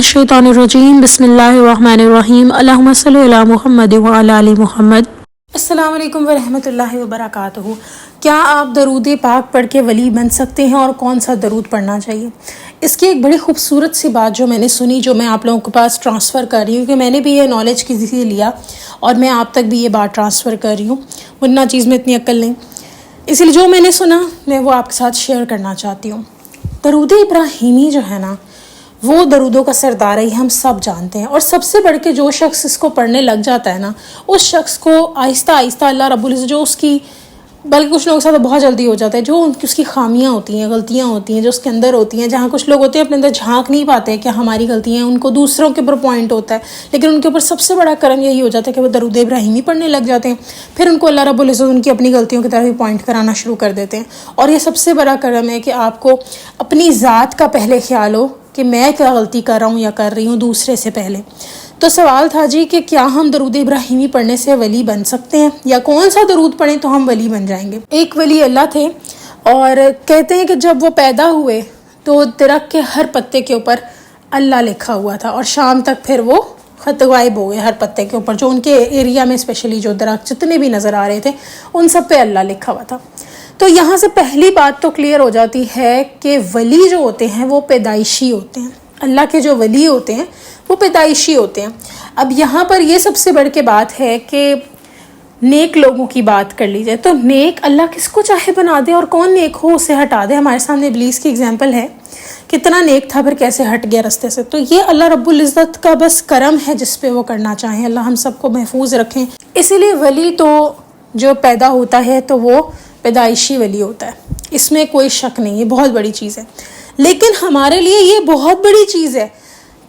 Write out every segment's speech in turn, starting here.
मिनश्शैतानिर्रजीम बिस्मिल्लाहिर्रहमानिर्रहीम अल्लाहुम्मा सल्लि अला मुहम्मद व अला आलि मुहम्मद। अस्सलाम वालेकुम व रहमतुल्लाहि व बरकातुहू। क्या आप दरूद पाक पढ़ के वली बन सकते हैं और कौन सा दरूद पढ़ना चाहिए? इसकी एक बड़ी खूबसूरत सी बात जो मैंने सुनी, जो मैं आप लोगों के पास ट्रांसफ़र कर रही हूँ, कि मैंने भी ये नॉलेज किसी से लिया और मैं आप तक भी ये बात ट्रांसफ़र कर रही हूँ। वरना चीज़ में इतनी अक्ल नहीं, इसलिए जो मैंने सुना मैं वो आपके साथ शेयर करना चाहती हूँ। दरूद इब्राहिमी जो है ना, वो दरूदों का सरदार है, हम सब जानते हैं। और सबसे बढ़ के जो शख्स इसको पढ़ने लग जाता है ना, उस शख्स को आहिस्ता आहिस्ता अल्लाह रब्बुल इज़्ज़त जो उसकी, बल्कि कुछ लोगों के साथ बहुत जल्दी हो जाता है, जो उसकी खामियां होती हैं, गलतियां होती हैं जो उसके अंदर होती हैं, जहाँ कुछ लोग होते हैं अपने अंदर झांक नहीं पाते कि हमारी गलतियाँ हैं, उनको दूसरों के ऊपर पॉइंट होता है, लेकिन उनके ऊपर सबसे बड़ा करम यही हो जाता है कि वो दरूद इब्राहिमी पढ़ने लग जाते हैं। फिर उनको अल्लाह रब्बुल इज़्ज़त उनकी अपनी गलतियों की तरफ भी पॉइंट कराना शुरू कर देते हैं। और ये सबसे बड़ा करम है कि आपको अपनी ज़ात का पहले ख्याल हो कि मैं क्या गलती कर रहा हूँ या कर रही हूँ दूसरे से पहले। तो सवाल था जी कि क्या हम दरूद इब्राहिमी पढ़ने से वली बन सकते हैं, या कौन सा दरूद पढ़ें तो हम वली बन जाएंगे? एक वली अल्लाह थे और कहते हैं कि जब वो पैदा हुए तो दरख्त के हर पत्ते के ऊपर अल्लाह लिखा हुआ था, और शाम तक फिर वो खत गायब हो गए। हर पत्ते के ऊपर जो उनके एरिया में स्पेशली जो दरख्त जितने भी नज़र आ रहे थे उन सब पे अल्लाह लिखा हुआ था। तो यहाँ से पहली बात तो क्लियर हो जाती है कि वली जो होते हैं वो पैदाइशी होते हैं। अल्लाह के जो वली होते हैं वो पैदाइशी होते हैं। अब यहाँ पर ये सबसे बढ़ के बात है कि नेक लोगों की बात कर ली जाए तो नेक अल्लाह किसको चाहे बना दे, और कौन नेक हो उसे हटा दे। हमारे सामने इब्लीस की एग्जांपल है, कितना नेक था फिर कैसे हट गया रास्ते से। तो ये अल्लाह रब्बुल इज़्ज़त का बस करम है जिस पे वो करना चाहें। अल्लाह हम सबको महफूज रखें। इसीलिए वली तो जो पैदा होता है तो वो पैदाइशी वली होता है, इसमें कोई शक नहीं, ये बहुत बड़ी चीज़ है। लेकिन हमारे लिए ये बहुत बड़ी चीज़ है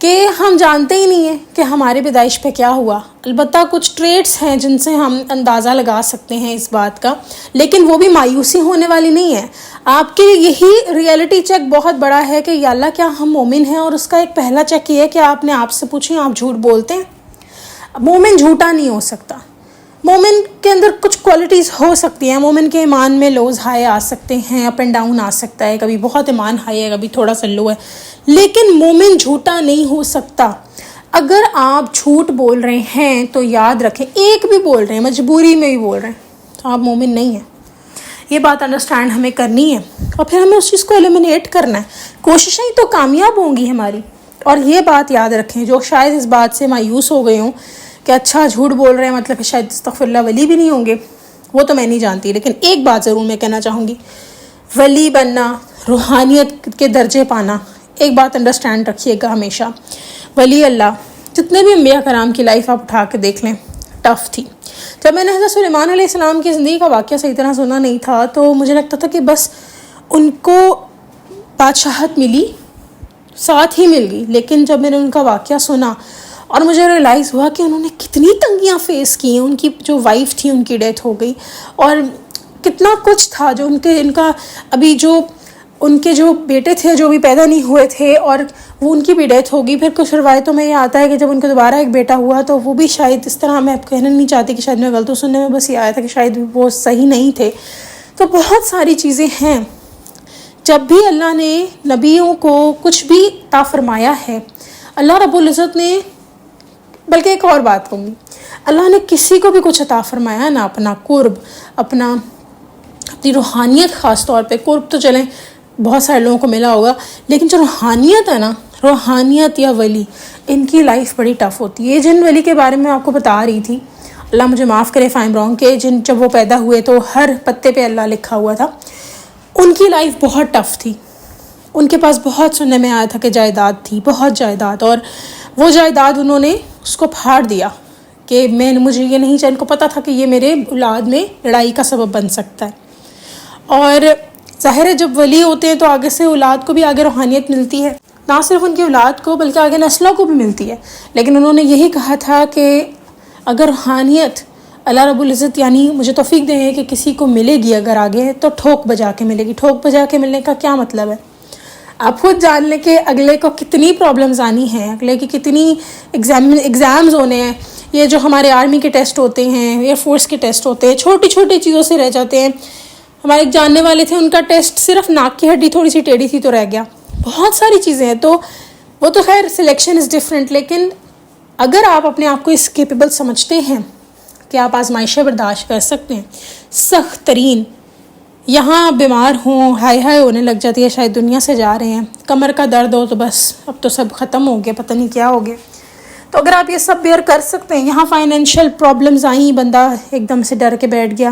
कि हम जानते ही नहीं है कि हमारे पैदाइश पे क्या हुआ। अलबत्ता कुछ ट्रेट्स हैं जिनसे हम अंदाज़ा लगा सकते हैं इस बात का, लेकिन वो भी मायूसी होने वाली नहीं है। आपके यही रियलिटी चेक बहुत बड़ा है कि या अल्लाह क्या हम मोमिन हैं, और उसका एक पहला चेक ये है कि आपने आपसे पूछें आप झूठ बोलते हैं। मोमिन झूठा नहीं हो सकता। मोमिन के अंदर कुछ क्वालिटीज़ हो सकती हैं। मोमिन के ईमान में लोज हाई आ सकते हैं, अप एंड डाउन आ सकता है, कभी बहुत ईमान हाई है कभी थोड़ा सा लो है, लेकिन मोमिन झूठा नहीं हो सकता। अगर आप झूठ बोल रहे हैं तो याद रखें, एक भी बोल रहे हैं, मजबूरी में भी बोल रहे हैं, तो आप मोमिन नहीं हैं। ये बात अंडरस्टैंड हमें करनी है और फिर हमें उस चीज़ को एलिमिनेट करना है। कोशिशें तो कामयाब होंगी हमारी। और ये बात याद रखें, जो शायद इस बात से मायूस हो गए हों कि अच्छा झूठ बोल रहे हैं मतलब कि शायद अस्तग़फ़िरुल्लाह वली भी नहीं होंगे, वो तो मैं नहीं जानती, लेकिन एक बात ज़रूर मैं कहना चाहूँगी, वली बनना, रूहानियत के दर्जे पाना, एक बात अंडरस्टैंड रखिएगा हमेशा। वली अल्लाह, जितने भी अंबिया कराम की लाइफ आप उठा के देख लें, टफ़ थी। जब मैंने हज़रत सुलेमान अलैहिस्सलाम की ज़िंदगी का वाक़या सही तरह सुना नहीं था तो मुझे लगता था कि बस उनको बादशाहत मिली, साथ ही मिल गई। लेकिन जब मैंने उनका वाक़या सुना और मुझे रियलाइज़ हुआ कि उन्होंने कितनी तंगियाँ फेस की हैं। उनकी जो वाइफ थी उनकी डेथ हो गई, और कितना कुछ था जो इनका अभी जो उनके जो बेटे थे जो भी पैदा नहीं हुए थे, और वो उनकी भी डेथ होगी। फिर कुछ रवायतों में ये आता है कि जब उनको दोबारा एक बेटा हुआ तो वो भी शायद इस तरह, मैं कहना नहीं चाहती कि शायद मैं गलत हूँ, सुनने में बस ये आया था कि शायद वो सही नहीं थे। तो बहुत सारी चीज़ें हैं। जब भी अल्लाह ने नबियों को कुछ भी अता फरमाया है, अल्लाह रब्बुल इज़्ज़त ने, बल्कि एक और बात कहूँगी, अल्लाह ने किसी को भी कुछ अता फरमाया ना, अपना कुर्ब, अपनी रूहानियत, ख़ास तौर पे कुर्ब तो चलें बहुत सारे लोगों को मिला होगा, लेकिन जो रूहानियत है ना, रूहानियत या वली, इनकी लाइफ बड़ी टफ़ होती है। जिन वली के बारे में आपको बता रही थी, अल्लाह मुझे माफ़ करे इफ़ आई एम रॉन्ग, के जब वो पैदा हुए तो हर पत्ते पे अल्लाह लिखा हुआ था, उनकी लाइफ बहुत टफ़ थी। उनके पास बहुत सुनने में आया था कि जायदाद थी, बहुत जायदाद, और वो जायदाद उन्होंने उसको फाड़ दिया कि मुझे ये नहीं चाहिए। इनको पता था कि ये मेरे औलाद में लड़ाई का सबब बन सकता है। और ज़ाहिर है जब वली होते हैं तो आगे से औलाद को भी आगे रूहानियत मिलती है, ना सिर्फ उनकी औलाद को बल्कि आगे नस्लों को भी मिलती है। लेकिन उन्होंने यही कहा था कि अगर रूहानियत अल्लाह रब्बुल इज़्ज़त यानी मुझे तौफीक दे कि किसी को मिलेगी अगर आगे, तो ठोक बजा के मिलेगी। ठोक बजा के मिलने का क्या मतलब है? आप खुद जान लें कि अगले को कितनी प्रॉब्लम्स आनी हैं, अगले की कितनी एग्ज़ाम्स होने हैं। ये जो हमारे आर्मी के टेस्ट होते हैं, एयरफोर्स के टेस्ट होते हैं, छोटी छोटी चीज़ों से रह जाते हैं। हमारे एक जानने वाले थे, उनका टेस्ट सिर्फ नाक की हड्डी थोड़ी सी टेढ़ी थी तो रह गया। बहुत सारी चीज़ें हैं। तो وہ تو خیر سلیکشن از ڈفرینٹ، لیکن اگر آپ اپنے آپ کو اس کیپیبل سمجھتے ہیں کہ آپ آزمائشیں برداشت کر سکتے ہیں، سخت ترین، یہاں بیمار ہوں، ہائے ہائے ہونے لگ جاتی ہے، شاید دنیا سے جا رہے ہیں، کمر کا درد ہو تو بس اب تو سب ختم ہو گیا، پتہ نہیں کیا ہو گیا، تو اگر آپ یہ سب بیئر کر سکتے ہیں، یہاں فائنینشیل پرابلمز آئیں، بندہ ایک دم سے ڈر کے بیٹھ گیا،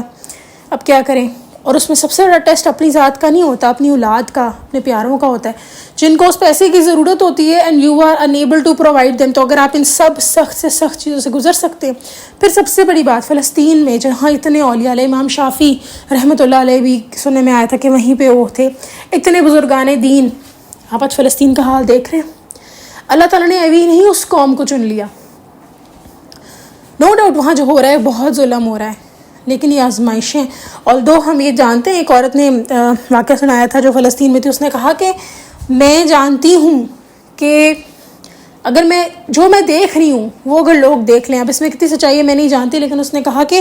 اب کیا کریں؟ اور اس میں سب سے بڑا ٹیسٹ اپنی ذات کا نہیں ہوتا، اپنی اولاد کا، اپنے پیاروں کا ہوتا ہے، جن کو اس پیسے کی ضرورت ہوتی ہے and you are enable to provide them. تو اگر آپ ان سب سخت سے سخت چیزوں سے گزر سکتے ہیں، پھر سب سے بڑی بات فلسطین میں جہاں اتنے اولیاء علیہ، امام شافعی رحمۃ اللہ علیہ بھی سننے میں آیا تھا کہ وہیں پہ وہ تھے، اتنے بزرگان دین، آپ آج فلسطین کا حال دیکھ رہے ہیں. اللہ تعالیٰ نے ابھی نہیں اس قوم کو چن لیا، نو ڈاؤٹ وہاں جو ہو رہا ہے بہت ظلم ہو رہا ہے، لیکن یہ آزمائشیں، although ہم یہ جانتے ہیں، ایک عورت نے واقعہ سنایا تھا جو فلسطین میں تھی، اس نے کہا کہ میں جانتی ہوں کہ اگر جو میں دیکھ رہی ہوں وہ اگر لوگ دیکھ لیں، اب اس میں کتنی سچائی ہے میں نہیں جانتی، لیکن اس نے کہا کہ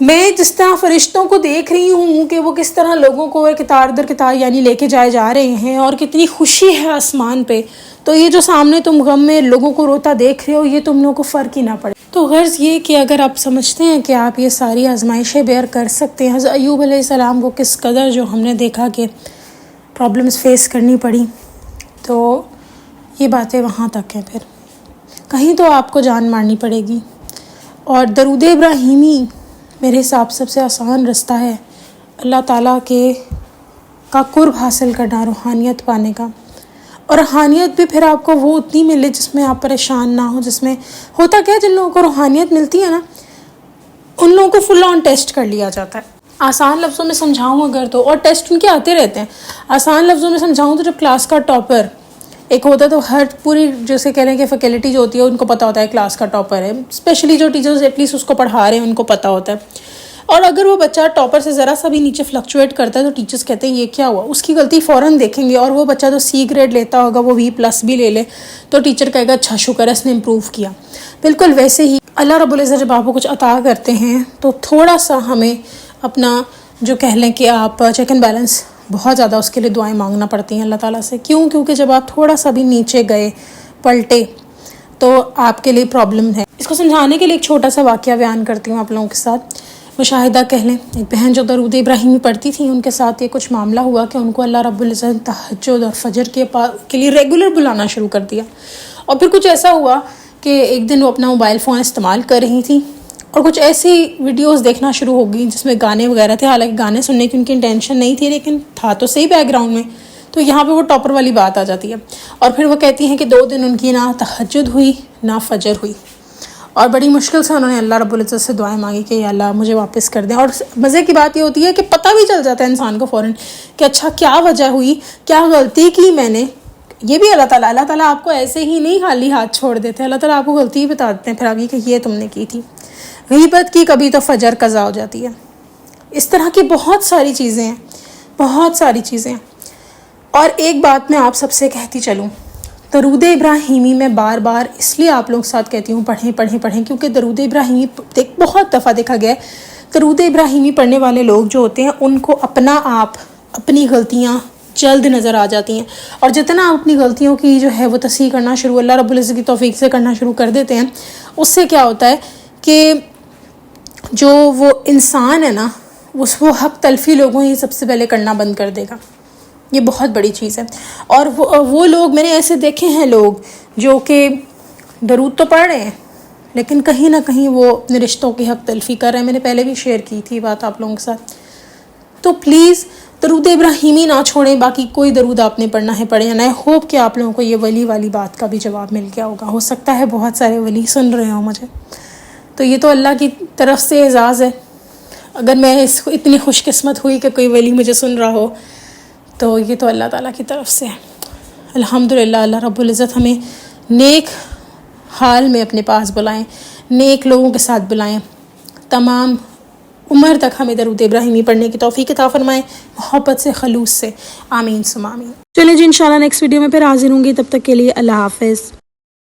میں جس طرح فرشتوں کو دیکھ رہی ہوں کہ وہ کس طرح لوگوں کو کتار در کتار یعنی لے کے جائے جا رہے ہیں، اور کتنی خوشی ہے آسمان پہ، تو یہ جو سامنے تم غم میں لوگوں کو روتا دیکھ رہے ہو، یہ تم لوگوں کو فرق ہی نہ پڑے. تو غرض یہ کہ اگر آپ سمجھتے ہیں کہ آپ یہ ساری آزمائشیں بیئر کر سکتے ہیں، حضرت ایوب علیہ السلام کو کس قدر جو ہم نے دیکھا کہ پرابلمز فیس کرنی پڑی، تو یہ باتیں وہاں تک ہیں، پھر کہیں تو آپ کو جان مارنی پڑے گی. اور درود ابراہیمی میرے حساب سب سے آسان رستہ ہے اللہ تعالیٰ کا قرب حاصل کرنا، روحانیت پانے کا. اور روحانیت بھی پھر آپ کو وہ اتنی ملے جس میں آپ پریشان نہ ہو، جس میں ہوتا کیا، جن لوگوں کو روحانیت ملتی ہے نا، ان لوگوں کو فل آن ٹیسٹ کر لیا جاتا ہے. آسان لفظوں میں سمجھاؤں اگر تو، اور ٹیسٹ ان کے آتے رہتے ہیں، آسان لفظوں میں سمجھاؤں تو جب کلاس کا ٹاپر ایک ہوتا ہے تو ہر پوری جیسے کہہ لیں کہ فیکلٹی جو ہوتی ہے ان کو پتہ ہوتا ہے کلاس کا ٹاپر ہے، اسپیشلی جو ٹیچرز ایٹ لیسٹ اس کو پڑھا رہے ہیں ان کو پتہ ہوتا ہے. اور اگر وہ بچہ ٹاپر سے ذرا سا بھی نیچے فلکچویٹ کرتا ہے تو ٹیچرز کہتے ہیں یہ کیا ہوا، اس کی غلطی فوراً دیکھیں گے، اور وہ بچہ تو سی گریڈ لیتا ہوگا، وہ B+ بھی لے لے تو ٹیچر کہے گا اچھا شکر ہے اس نے امپروو کیا. بالکل ویسے ہی اللہ رب العزت جب آپ کو کچھ عطا کرتے ہیں تو تھوڑا سا ہمیں اپنا جو کہہ لیں کہ آپ چیک اینڈ بیلنس، بہت زیادہ اس کے لیے دعائیں مانگنا پڑتی ہیں اللہ تعالیٰ سے. کیونکہ جب آپ تھوڑا سا بھی نیچے گئے، پلٹے، تو آپ کے لیے پرابلم ہے. اس کو سمجھانے کے لیے ایک چھوٹا سا واقعہ بیان کرتی ہوں آپ لوگوں کے ساتھ. مشاہدہ کہہ لیں، ایک بہن جو درود ابراہیمی پڑھتی تھی، ان کے ساتھ یہ کچھ معاملہ ہوا کہ ان کو اللہ رب العزت تہجد اور فجر کے لیے ریگولر بلانا شروع کر دیا. اور پھر کچھ ایسا ہوا کہ ایک دن وہ اپنا موبائل فون استعمال کر رہی تھیں اور کچھ ایسی ویڈیوز دیکھنا شروع ہو گئی جس میں گانے وغیرہ تھے. حالانکہ گانے سننے کی ان کی انٹینشن نہیں تھی، لیکن تھا تو صحیح بیک گراؤنڈ میں. تو یہاں پہ وہ ٹاپر والی بات آ جاتی ہے. اور پھر وہ کہتی ہیں کہ 2 دن ان کی نہ تہجد ہوئی نہ فجر ہوئی، اور بڑی مشکل سے انہوں نے اللہ رب العزت سے دعائیں مانگی کہ یا اللہ مجھے واپس کر دیں. اور مزے کی بات یہ ہوتی ہے کہ پتہ بھی چل جاتا ہے انسان کو فوراً کہ اچھا کیا وجہ ہوئی، کیا غلطی کی میں نے. یہ بھی اللہ تعالیٰ آپ کو ایسے ہی نہیں خالی ہاتھ چھوڑ دیتے، اللہ تعالیٰ آپ کو غلطی بتا دیتے ہیں پھر آگے کہ یہ تم نے کی تھی. غیبت کی کبھی تو فجر قضا ہو جاتی ہے. اس طرح کی بہت ساری چیزیں ہیں، بہت ساری چیزیں. اور ایک بات میں آپ سب سے کہتی چلوں، درود ابراہیمی میں بار بار اس لیے آپ لوگ ساتھ کہتی ہوں پڑھیں کیونکہ درود ابراہیمی بہت دفعہ دیکھا گیا ہے، درود ابراہیمی پڑھنے والے لوگ جو ہوتے ہیں ان کو اپنا آپ اپنی غلطیاں جلد نظر آ جاتی ہیں. اور جتنا آپ اپنی غلطیوں کی جو ہے وہ تصحیح کرنا شروع اللہ رب العزت کی توفیق سے کرنا شروع کر دیتے ہیں، اس سے کیا ہوتا ہے کہ جو وہ انسان ہے نا، وہ حق تلفی لوگوں ہی سب سے پہلے کرنا بند کر دے گا. یہ بہت بڑی چیز ہے. اور وہ لوگ میں نے ایسے دیکھے ہیں، لوگ جو کہ درود تو پڑھ رہے ہیں لیکن کہیں نہ کہیں وہ اپنے رشتوں کی حق تلفی کر رہے ہیں. میں نے پہلے بھی شیئر کی تھی بات آپ لوگوں کے ساتھ. تو پلیز درود ابراہیمی نہ چھوڑیں، باقی کوئی درود آپ نے پڑھنا ہے پڑھیں. آئی ہوپ کہ آپ لوگوں کو یہ ولی والی بات کا بھی جواب مل گیا ہوگا. ہو سکتا ہے بہت سارے ولی سن رہے ہوں مجھے، تو یہ تو اللہ کی طرف سے اعزاز ہے. اگر میں اس کو اتنی خوش قسمت ہوئی کہ کوئی ولی مجھے سن رہا ہو تو یہ تو اللہ تعالیٰ کی طرف سے ہے. الحمدللہ اللہ رب العزت ہمیں نیک حال میں اپنے پاس بلائیں، نیک لوگوں کے ساتھ بلائیں، تمام عمر تک ہمیں درود ابراہیمی پڑھنے کی توفیق عطا فرمائیں، محبت سے خلوص سے. آمین ثم آمین. چلیں جی، انشاءاللہ نیکسٹ ویڈیو میں پھر حاضر ہوں گی. تب تک کے لیے اللہ حافظ.